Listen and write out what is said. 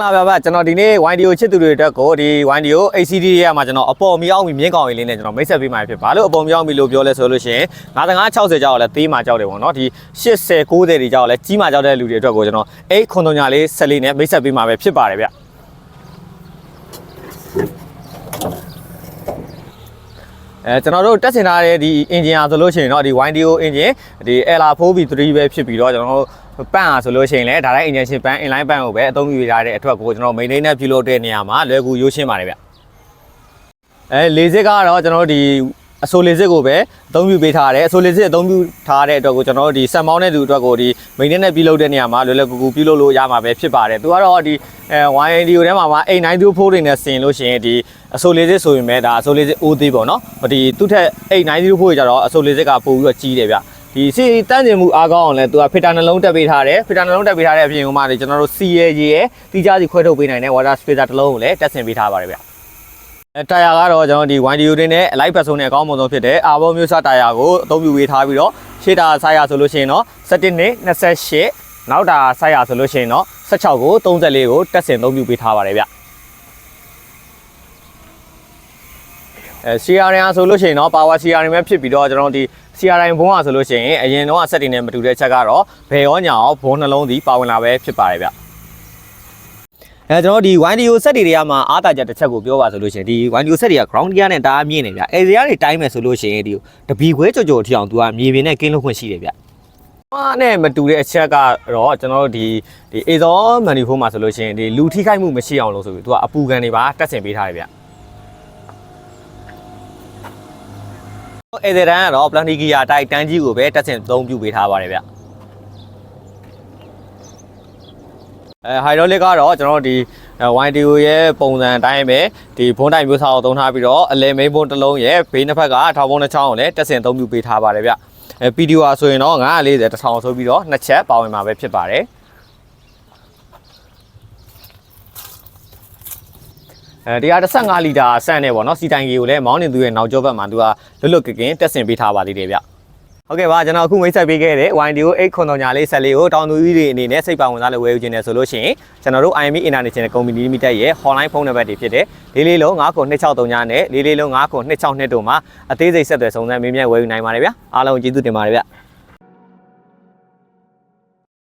လာပါဗျကျွန်တော်ဒီနေ့ YDO ချစ်သူတွေအတွက်ကိုဒီ YDO ACD ရဲ့မှာကျွန်တော်အပေါ်မြောက်ပြီးမြင်းကောင်လေးနဲ့ကျွန်တော်မိတ်ဆက်ပေးမှာဖြစ်ပါလို့အပေါ်မြောက်ပြီးလို့ပြောလဲဆိုလို့ရှိရင်55 60ကြောက်လဲသေးမှာကြောက်တယ်ပေါ့နော်ဒီ80 90တွေကြောက်လဲကြီးမှာကြောက်တဲ့လူတွေအတွက်ကိုကျွန်တော်8ခွန်တုံညာလေးဆက်လေးနဲ့မိတ်ဆက်ပေးမှာပဲဖြစ်ပါတယ်ဗျကျွန်တော်တို့တက်ဆင်ထားတဲ့ဒီ engine အားဆိုလို့ရှိရင်တော့ဒီ YDO engine ဒီ LR4V3 ပဲဖြစ်ပြီးတော့ကျွန်တော်တို့ပန့်အားဆိုလို့ရှိရင်လည်းဒါတိုင်း injection ပန့် inline ပန့်ကိုပဲအသုံးပြုထားတဲ့အထွက်ကိုကျွန်တော် maintenance ပြုလုပ်တဲ့နေရာမှာလွယ်ကူရိုးရှင်းပါတယ်ဗျလေစစ်ကတော့ကျွန်တော်တို့ဒီအဆိုလေစစ်ကိုပဲအသုံးပြုပေးထားတယ်အဆိုလေစစ်အသုံးပြုထားတဲ့အတွက်ကိုကျွန်တော်တို့ဒီဆက်မောင်းတဲ့သူအတွက်ကိုဒီ maintenance ပြုလုပ်တဲ့နေရာမှာလွယ်လွယ်ကူကူပြုလုပ်လို့ရမှာပဲဖြစ်ပါတယ်သူကတော့ဒီYDO ထဲမှာ8924တွေနဲ့ဆင်လို့ရှိရင်ဒီအဆိုလေစစ်ဆိုရင်ပဲဒါအဆိုလေစစ် OD ပေါ့နော်ဒီသူ့ထက်8924ကြတော့အဆိုလေစစ်ကပို့ပြီးတော့ကြီးတယ်ဗျဒီစီတန်းကျင်မှုအားကောင်းအောင်လဲသူကဖစ်တာနှလုံးတက်ပေးထားတယ်ဖစ်တာနှလုံးတက်ပေးထားတဲ့အပြင်ဟိုမှာကျွန်တော်တို့ CA ရဲ့တီးခြားစီခွဲထုတ်ပေးနိုင်တဲ့ water spacer တစ်လုံးကိုလည်းတက်ဆင်ပေးထားပါတယ်ဗျတာယာကတော့ကျွန်တော်ဒီ YDO တွေနဲ့အလိုက်ပတ်ဆုံးနဲ့အကောင်းဆုံးဖြစ်တဲ့အာဘောမျိုးစားတာယာကိုအသုံးပြုပေးထားပြီးတော့ရှေ့တာဆိုက်ရဆိုလို့ရှိရင်တော့17နဲ့28နောက်တာဆိုက်ရဆိုလို့ရှိရင်တော့16ကို34ကိုတက်ဆင်အသုံးပြုပေးထားပါတယ်ဗျCRM ဆိုလို့ရှိရင်တော့ power CRM ပဲဖြစ်ပြီးတော့ကျွန်တော်ဒီ CRM ဘုံအားဆိုလို့ရှိရင်အရင်တော့ဆက်တင်နဲ့မတူတဲ့ချက်ကတော့ဘယ်ရောညာရောဘုံနှလုံးစီပါဝင်လာပဲဖြစ်ပါတယ်ဗျကျွန်တော်ဒီ YDO ဆက်တွေကမှအားတာချက်တစ်ချက်ကိုပြောပါဆိုလို့ရှိရင်ဒီ YDO ဆက်တွေက ground gear နဲ့တအားမြင့်နေဗျအဲဇီယာတွေတိုင်းမယ်ဆိုလို့ရှိရင်ဒီတပီခွဲကြော်ကြော်အထိအောင်သူကမြေပြင်နဲ့ကင်းလို့ခွင့်ရှိတယ်ဗျအားနဲ့မတူတဲ့အချက်ကတော့ကျွန်တော်တို့ဒီAzor Manifold မှာဆိုလို့ရှိရင်ဒီလူထိခိုက်မှုမရှိအောင်လို့ဆိုပြီးသူကအပူခံတွေပါတက်ဆင်ပေးထားတယ်ဗျအဲဒီတန်းကတော့ Plenty Gear တိုက်တန်းကြီးကိုပဲတက်ဆင်သုံးပြုပေးထားပါတယ်ဗျhydraulic ကတော့ကျွန်တော်ဒီ YDO ရဲ့ပုံစံအတိုင်းပဲဒီဘုံတိုင်းမျိုးစားကိုသုံးထားပြီးတော့အလဲမိန်းဘုံတစ်လုံးရဲ့ဘေးနှစ်ဖက်ကထောင်ဘုံတစ်ချောင်းကိုလည်းတက်ဆင်သုံးပြုပေးထားပါတယ်ဗျPDO ဆိုရင်တော့940 1000ဆိုပြီးတော့နှစ်ချက်ပါဝင်မှာပဲဖြစ်ပါတယ်တရား15လီတာဆန့်နေပေါ့နော်စီတိုင်ကြီးကိုလည်းမောင်းနေသူရဲ့နောက်ကျောဘက်မှာသူကလွတ်ကကင်းတက်ဆင်ပေးထားပါသေးတယ်ဗျဟုတ်ကဲ့ပါကျွန်တော်အခုမိတ်ဆက်ပေးခဲ့တဲ့ YDO 8ခွန်တော်ညာလေးဆက်လေးကိုတောင်သူကြီးတွေအနေနဲ့စိတ်ပါဝင်စားလို့ဝယ်ယူခြင်းနဲ့ဆိုလို့ရှိရင်ကျွန်တော်တို့ IME International Company Limited ရဲ့ hotline ဖုန်းနံပါတ်တွေဖြစ်တဲ့လေးလုံး9ခု263ညနဲ့လေးလုံး9ခု262တို့မှာအသေးစိတ်ဆက်သွယ်စုံစမ်းမေးမြန်းဝယ်ယူနိုင်ပါတယ်ဗျအားလုံးကျေးဇူးတင်ပါတယ်ဗျ